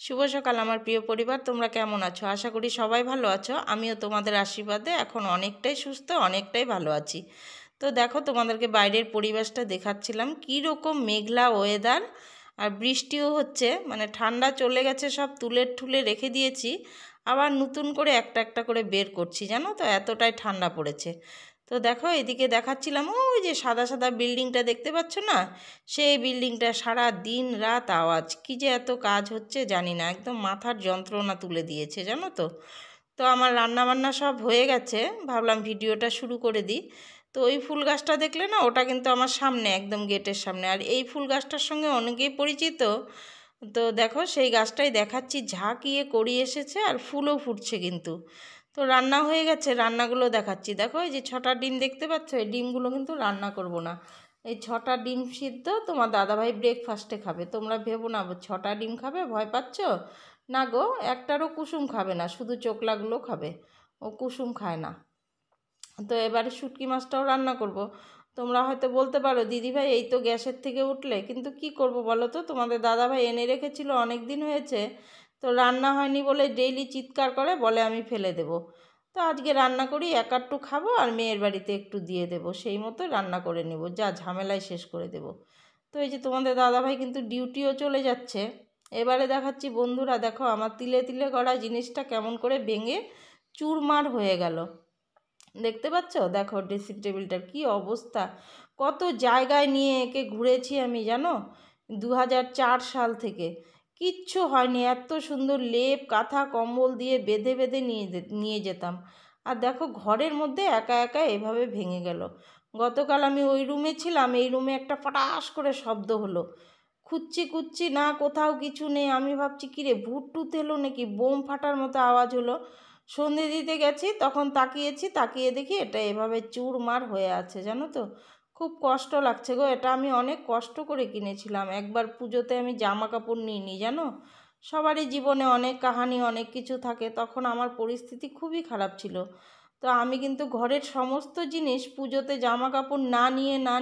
শুভ সকাল আমার প্রিয় পরিবার, তোমরা কেমন আছো? আশা করি সবাই ভালো আছো। আমিও তোমাদের আশীর্বাদে এখন অনেকটাই সুস্থ, অনেকটাই ভালো আছি। তো দেখো, তোমাদেরকে বাইরের পরিবেশটা দেখাচ্ছিলাম। কী রকম মেঘলা ওয়েদার, আর বৃষ্টিও হচ্ছে, মানে ঠান্ডা চলে গেছে, সব তুলে ঠুলে রেখে দিয়েছি, আবার নতুন করে একটা একটা করে বের করছি, জানো তো, এতটাই ঠান্ডা পড়েছে। তো দেখো, এদিকে দেখাচ্ছিলাম, ওই যে সাদা সাদা বিল্ডিংটা দেখতে পাচ্ছ না, সেই বিল্ডিংটা সারা দিন রাত আওয়াজ, কি যে এত কাজ হচ্ছে জানি না, একদম মাথার যন্ত্রণা তুলে দিয়েছে, জানো তো। তো আমার রান্না বান্না সব হয়ে গেছে, ভাবলাম ভিডিওটা শুরু করে দিই। তো ওই ফুল গাছটা দেখলে না, ওটা কিন্তু আমার সামনে, একদম গেটের সামনে, আর এই ফুল গাছটার সঙ্গে অনেকেই পরিচিত। তো দেখো, সেই গাছটাই দেখাচ্ছি, ঝাঁকিয়ে করি এসেছে আর ফুলও ফুটছে কিন্তু। তো রান্না হয়ে গেছে, রান্নাগুলো দেখাচ্ছি। দেখো, এই যে 6টা ডিম দেখতে পাচ্ছ, এই ডিমগুলো কিন্তু রান্না করব না। এই 6টা ডিম সিদ্ধ তোমার দাদাভাই ব্রেকফাস্টে খাবে। তোমরা ভেবো না 6টা ডিম খাবে, ভয় পাচ্ছ না গো। একটারও কুসুম খাবে না, শুধু চোকলাগুলো খাবে, ও কুসুম খায় না। তো এবারে শুটকি মাছটাও রান্না করব। তোমরা হয়তো বলতে পারো, দিদিভাই এই তো গ্যাসের থেকে উঠলে, কিন্তু কি করব বলো তো, তোমাদের দাদাভাই এনে রেখেছিল, অনেক দিন হয়েছে, তো রান্না হয়নি বলে ডেইলি চিৎকার করে, বলে আমি ফেলে দেব। তো আজকে রান্না করি, একাট্টু খাবো আর মেয়ের বাড়িতে একটু দিয়ে দেব, সেই মতো রান্না করে নেব, যা ঝামেলায় শেষ করে দেব। তো এই যে তোমাদের দাদাভাই কিন্তু ডিউটিও চলে যাচ্ছে। এবারে দেখাচ্ছি বন্ধুরা, দেখো আমার তিলে তিলে করা জিনিসটা কেমন করে ভেঙে চুরমার হয়ে গেল, দেখতে পাচ্ছ? দেখো ড্রেসিং টেবিলটার কি অবস্থা, কত জায়গায় নিয়ে একে ঘুরেছি আমি, জানো, 2004 সাল থেকে কিচ্ছু হয়নি। এত সুন্দর লেপ কাঁথা কম্বল দিয়ে বেঁধে বেঁধে নিয়ে যেতাম, আর দেখো ঘরের মধ্যে একা একা এভাবে ভেঙে গেল। গতকাল আমি ওই রুমে ছিলাম, এই রুমে একটা ফটাস করে শব্দ হলো, খুঁজছি খুঁজছি না, কোথাও কিছু নেই। আমি ভাবছি কিরে, ভূত টুত এলো নাকি, বোম ফাটার মতো আওয়াজ হলো। সন্ধে দিতে গেছি, তখন তাকিয়েছি, তাকিয়ে দেখি এটা এভাবে চুরমার হয়ে আছে, জানো তো। খুব কষ্ট লাগছে গো, এটা আমি অনেক কষ্ট করে কিনেছিলাম। একবার পুজোতে আমি জামা কাপড় নিইনি, জানো। সবারই জীবনে অনেক কাহানি, অনেক কিছু থাকে, তখন আমার পরিস্থিতি খুবই খারাপ ছিল। তো আমি কিন্তু ঘরের সমস্ত জিনিস পুজোতে জামা কাপড় না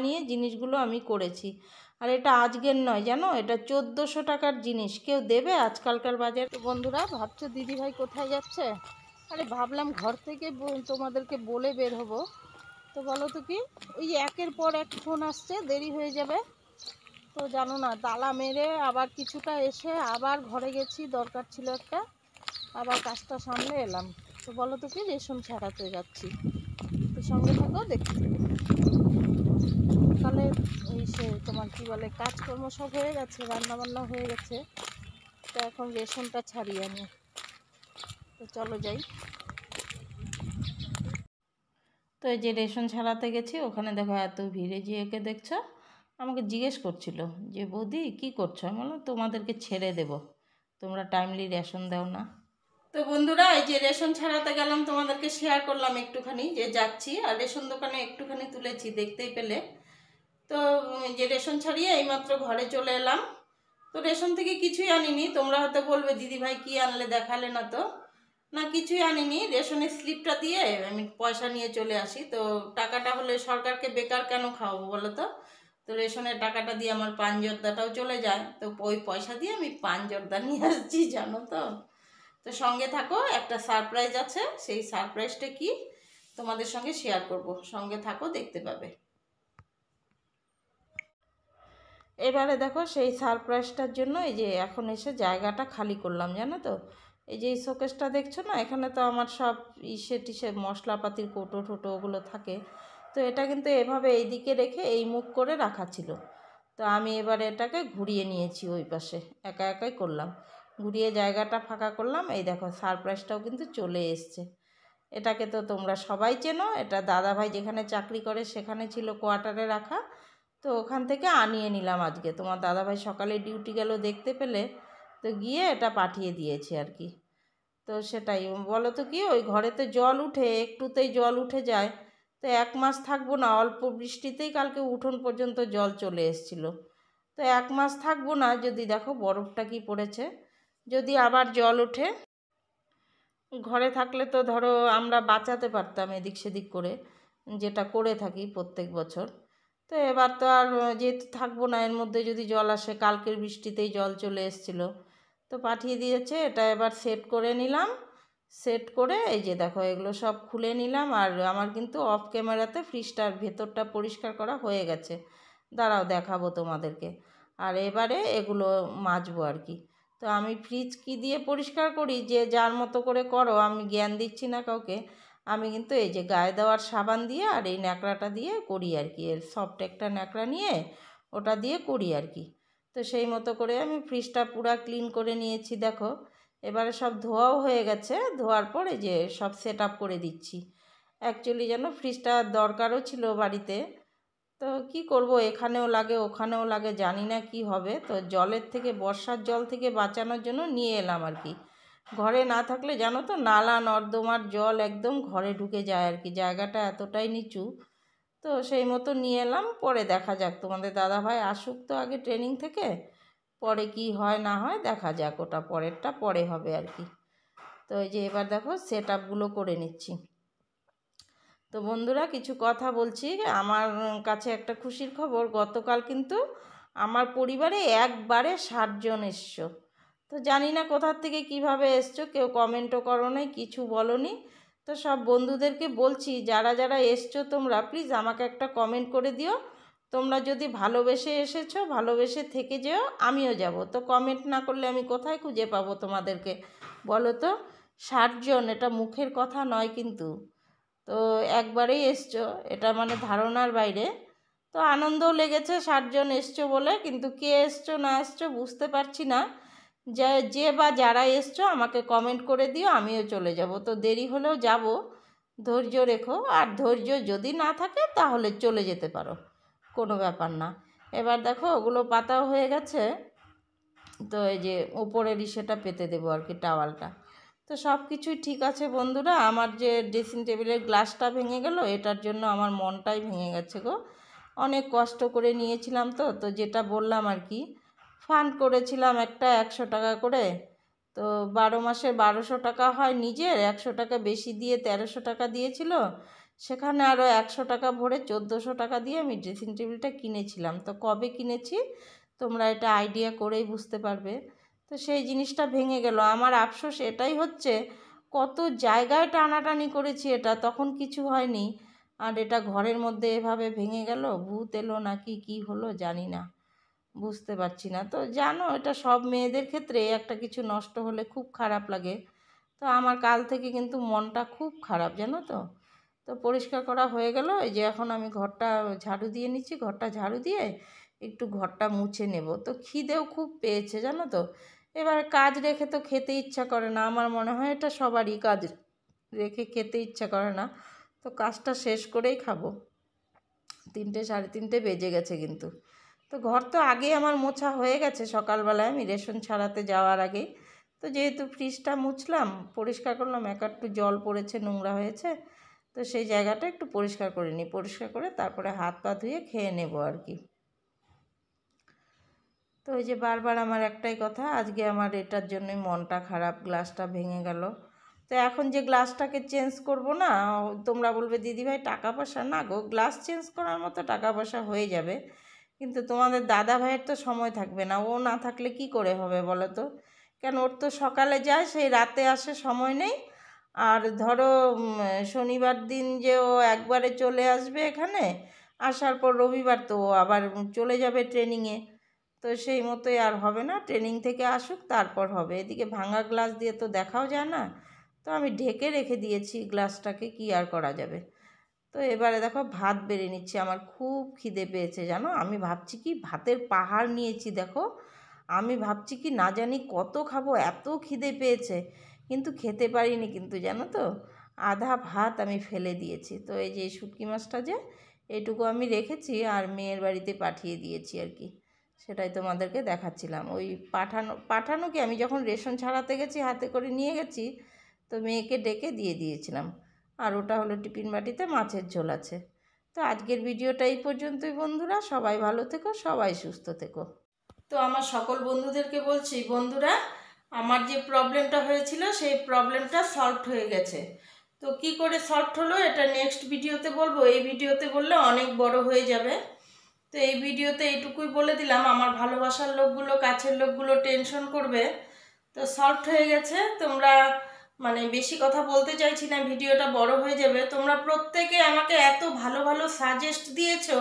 নিয়ে জিনিসগুলো আমি করেছি। আর এটা আজকের নয়, জানো, এটা 1400 টাকার জিনিস, কেউ দেবে আজকালকার বাজারে? তো বন্ধুরা ভাবছো দিদিভাই কোথায় যাচ্ছে? আরে ভাবলাম ঘর থেকে তোমাদেরকে বলে বের হবো। তো বলো তো কি, ওই একের পর এক ফোন আসছে, দেরি হয়ে যাবে। তো জানো না, তালা মেরে আবার কিছুটা এসে আবার ঘরে গেছি, দরকার ছিল একটা, আবার কাজটা সামলে এলাম। তো বলো তো কি, রেশন ছাড়াতে যাচ্ছি। তো সঙ্গে থাকো, দেখতে সকালে এই সে তোমার কি বলে, কাজকর্ম সব হয়ে গেছে, রান্নাবান্না হয়ে গেছে। তো এখন রেশনটা ছাড়িয়ে আনি। তো চলো যাই। তো এই যে রেশন ছাড়াতে গেছি, ওখানে দেখো এত ভিড়ে, যে একে দেখছো, আমাকে জিজ্ঞেস করছিল যে বৌদি কী করছো। আমি বললাম তোমাদেরকে ছেড়ে দেব, তোমরা টাইমলি রেশন দাও না। তো বন্ধুরা, এই যে রেশন ছাড়াতে গেলাম, তোমাদেরকে শেয়ার করলাম একটুখানি যে যাচ্ছি, আর রেশন দোকানে একটুখানি তুলেছি, দেখতেই পেলে। তো এই যে রেশন ছাড়িয়ে এইমাত্র ঘরে চলে এলাম। তো রেশন থেকে কিছুই আনিনি। তোমরা হয়তো বলবে দিদিভাই কী আনলে, দেখালে না তো। না, কিছুই আনিনি, রেশনের স্লিপটা দিয়ে আমি পয়সা নিয়ে চলে আসি। তো টাকাটা হলে সরকারকে বেকার কেন খাওয়াবো বলো তো। তো রেশনের টাকাটা দিয়ে আমার পান জর্দাটাও চলে যায়, তো ওই পয়সা দিয়ে আমি পান জর্দা নিয়ে আসছি, জানো তো। তো সঙ্গে থাকো, একটা সারপ্রাইজ আছে, সেই সারপ্রাইজটা কি তোমাদের সঙ্গে শেয়ার করব, সঙ্গে থাকো, দেখতে পাবে। এবারে দেখো, সেই সারপ্রাইজটার জন্য এই যে এখন এসে জায়গাটা খালি করলাম, জানো তো। এই যে এই শোকেসটা দেখছো না, এখানে তো আমার সব ইসে টিসে মশলাপাতির কৌটো টোটো ওগুলো থাকে। তো এটা কিন্তু এভাবে এই দিকে রেখে এই মুখ করে রাখা ছিল। তো আমি এবারে এটাকে ঘুরিয়ে নিয়েছি ওই পাশে, একা একাই করলাম, ঘুরিয়ে জায়গাটা ফাঁকা করলাম। এই দেখো সারপ্রাইজটাও কিন্তু চলে এসছে। এটাকে তো তোমরা সবাই চেনো, এটা দাদাভাই যেখানে চাকরি করে সেখানে ছিল কোয়ার্টারে রাখা। তো ওখান থেকে আনিয়ে নিলাম আজকে, তোমার দাদাভাই সকালে ডিউটি গেল দেখতে পেলে, তো গিয়ে এটা পাঠিয়ে দিয়েছে আর কি। তো সেটাই বলো তো কি, ওই ঘরেতে জল উঠে, একটুতেই জল উঠে যায়। তো 1 মাস থাকবো না, অল্প বৃষ্টিতেই কালকে উঠোন পর্যন্ত জল চলে এসেছিল। তো 1 মাস থাকবো না, যদি দেখো বরফটা কি পড়েছে, যদি আবার জল ওঠে। ঘরে থাকলে তো ধরো আমরা বাঁচাতে পারতাম এদিক সেদিক করে, যেটা করে থাকি প্রত্যেক বছর। তো এবার তো আর যেহেতু থাকবো না, এর মধ্যে যদি জল আসে, কালকের বৃষ্টিতেই জল চলে এসেছিলো। তো পাঠিয়ে দিয়েছে। এটা এবার সেট করে নিলাম। সেট করে এই যে দেখো এগুলো সব খুলে নিলাম। আর আমার কিন্তু অফ ক্যামেরাতে ফ্রিজটার ভেতরটা পরিষ্কার করা হয়ে গেছে। দাঁড়াও দেখাবো তোমাদেরকে। আর এবারে এগুলো মাজবো আর কি। তো আমি ফ্রিজ কি দিয়ে পরিষ্কার করি যে যার মতো করে করো, আমি জ্ঞান দিচ্ছি না কাউকে। আমি কিন্তু এই যে গায়ে দেওয়ার সাবান দিয়ে আর এই ন্যাকড়াটা দিয়ে করি আর কি। এর সফট একটা ন্যাকড়া নিয়ে ওটা দিয়ে করি আর কি। তো সেই মতো করে আমি ফ্রিজটা পুরো ক্লিন করে নিয়েছি দেখো। এবারে সব ধোয়াও হয়ে গেছে। ধোয়ার পর এই যে সব সেট আপ করে দিচ্ছি। অ্যাকচুয়ালি যেন ফ্রিজটা দরকারও ছিল বাড়িতে। তো কি করব, এখানেও লাগে ওখানেও লাগে, জানি না কি হবে। তো জলের থেকে, বর্ষার জল থেকে বাঁচানোর জন্য নিয়ে এলাম আর কি। ঘরে না থাকলে জানো তো নালা নর্দমার জল একদম ঘরে ঢুকে যায় আর কি, জায়গাটা এতটাই নিচু। তো সেই মতো নিয়ে এলাম। পরে দেখা যাক, তোমাদের দাদাভাই আসুক তো আগে ট্রেনিং থেকে, পরে কি হয় না হয় দেখা যাক, ওটা পরেরটা পরে হবে আর কি। তো এই যে এবার দেখো সেট আপগুলো করে নিচ্ছি। তো বন্ধুরা কিছু কথা বলছি, আমার কাছে একটা খুশির খবর। গতকাল কিন্তু আমার পরিবারে একবারে 60 জন এসছো। তো জানি না কোথার থেকে কিভাবে এসছো, কেউ কমেন্টও করো নাই, কিছু বলনি। তো সব বন্ধুদেরকে বলছি, যারা যারা এসছো তোমরা প্লিজ আমাকে একটা কমেন্ট করে দিও। তোমরা যদি ভালোবেসে এসেছো, ভালোবেসে থেকে যেও, আমিও যাব। তো কমেন্ট না করলে আমি কোথায় খুঁজে পাবো তোমাদেরকে বলো তো? 60 জন, এটা মুখের কথা নয় কিন্তু। তো একবারেই এসছো, এটা মানে ধারণার বাইরে। তো আনন্দও লেগেছে 60 জন এসছো বলে, কিন্তু কে এসছো না এসছো বুঝতে পারছি না। যে বা যারা এসছো আমাকে কমেন্ট করে দিও, আমিও চলে যাব। তো দেরি হলেও যাব, ধৈর্য রেখো। আর ধৈর্য যদি না থাকে তাহলে চলে যেতে পারো, কোনো ব্যাপার না। এবার দেখো ওগুলো পাতাও হয়ে গেছে। তো এই যে উপরের সেটা পেতে দেবো আর কি, টাওয়ালটা। তো সব কিছুই ঠিক আছে বন্ধুরা। আমার যে ড্রেসিং টেবিলের গ্লাসটা ভেঙে গেল, এটার জন্য আমার মনটাই ভেঙে গেছে গো। অনেক কষ্ট করে নিয়েছিলাম। তো যেটা বললাম আর কি, ফান্ড করেছিলাম একটা 100 টাকা করে। তো 12 মাসে 1200 টাকা হয় নিজের, 100 টাকা বেশি দিয়ে 1300 টাকা দিয়েছিল। সেখানে আরও 100 টাকা ভরে 1400 টাকা দিয়ে আমি ড্রেসিং টেবিলটা কিনেছিলাম। তো কবে কিনেছি তোমরা এটা আইডিয়া করেই বুঝতে পারবে। তো সেই জিনিসটা ভেঙে গেল। আমার আফসোস এটাই হচ্ছে, কত জায়গায় টানাটানি করেছি এটা, তখন কিছু হয়নি। আর এটা ঘরের মধ্যে এভাবে ভেঙে গেল। ভূত এলো নাকি কি হলো জানি না, বুঝতে পারছি না। তো জানো এটা সব মেয়েদের ক্ষেত্রে একটা কিছু নষ্ট হলে খুব খারাপ লাগে। তো আমার কাল থেকে কিন্তু মনটা খুব খারাপ জানো তো। তো পরিষ্কার করা হয়ে গেল। এই যে এখন আমি ঘরটা ঝাড়ু দিয়ে নিচ্ছি। ঘরটা ঝাড়ু দিয়ে একটু ঘরটা মুছে নেব। তো খিদেও খুব পেয়েছে জানো তো। এবার কাজ রেখে তো খেতে ইচ্ছা করে না, আমার মনে হয় এটা সবারই, কাজ রেখে খেতে ইচ্ছা করে না। তো কাজটা শেষ করেই খাবো। 3টে 3:30 বেজে গেছে কিন্তু। তো ঘর তো আগেই আমার মোছা হয়ে গেছে, সকালবেলায় আমি রেশন ছাড়াতে যাওয়ার আগেই। তো যেহেতু ফ্রিজটা মুছলাম, পরিষ্কার করলাম, একটু জল পড়েছে, নোংরা হয়েছে। তো সেই জায়গাটা একটু পরিষ্কার করে নিই। পরিষ্কার করে তারপরে হাত পা ধুয়ে খেয়ে নেব আর কি। তো ওই যে বারবার আমার একটাই কথা, আজকে আমার এটার জন্যই মনটা খারাপ, গ্লাসটা ভেঙে গেল। তো এখন যে গ্লাসটাকে চেঞ্জ করব না, তোমরা বলবে দিদিভাই টাকা পয়সা, না গো, গ্লাস চেঞ্জ করার মতো টাকা পয়সা হয়ে যাবে। কিন্তু তোমাদের দাদা ভাইয়ের তো সময় থাকবে না। ও না থাকলে কি করে হবে বলো তো? কেন, ওর তো সকালে যায়, সেই রাতে আসে, সময় নেই। আর ধরো শনিবার দিন যে ও একবারে চলে আসবে এখানে, আসার পর রবিবার তো ও আবার চলে যাবে ট্রেনিংয়ে। তো সেই মতোই আর হবে না, ট্রেনিং থেকে আসুক তারপর হবে। এদিকে ভাঙা গ্লাস দিয়ে তো দেখাও যায় না। তো আমি ঢেকে রেখে দিয়েছি গ্লাসটাকে, কি আর করা যাবে। তো এবারে দেখো ভাত বেড়ে নিচ্ছি। আমার খুব খিদে পেয়েছে জানো। আমি ভাবছি কি, ভাতের পাহাড় নিয়েছি দেখো। আমি ভাবছি কি, না জানি কত খাবো, এত খিদে পেয়েছে। কিন্তু খেতে পারিনি কিন্তু জানো তো, আধা ভাত আমি ফেলে দিয়েছি। তো এই যে শুটকি মাছটা যে এইটুকু আমি রেখেছি আর মেয়ের বাড়িতে পাঠিয়ে দিয়েছি আর কি। সেটাই তোমাদেরকে দেখাচ্ছিলাম। ওই পাঠানো কি, আমি যখন রেশন ছাড়াতে গেছি হাতে করে নিয়ে গেছি, তো মেয়েকে ডেকে দিয়ে দিয়েছিলাম। আর ওটা হলো টিফিন বাটিতে মাছের ঝোল আছে। তো আজকের ভিডিওটা এই পর্যন্তই বন্ধুরা। সবাই ভালো থেকো, সবাই সুস্থ থেকো। তো আমার সকল বন্ধুদেরকে বলছি, বন্ধুরা আমার যে প্রবলেমটা হয়েছিল সেই প্রবলেমটা সলভ হয়ে গেছে। তো কি করে সলভ হলো এটা নেক্সট ভিডিওতে বলবো। এই ভিডিওতে বললে অনেক বড় হয়ে যাবে। তো এই ভিডিওতে এইটুকুই বলে দিলাম। আমার ভালোবাসার লোকগুলো, কাছের লোকগুলো টেনশন করবে, তো সফট হয়ে গেছে। তোমরা মানে বেশি কথা বলতে চাইছি না, ভিডিওটা বড় হয়ে যাবে। তোমরা প্রত্যেকে আমাকে এত ভালো ভালো সাজেস্ট দিয়েছো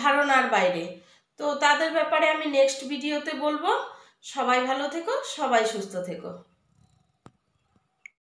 ধারণার বাইরে, তো তাদের ব্যাপারে আমি নেক্সট ভিডিওতে বলবো। সবাই ভালো থেকো, সবাই সুস্থ থেকো।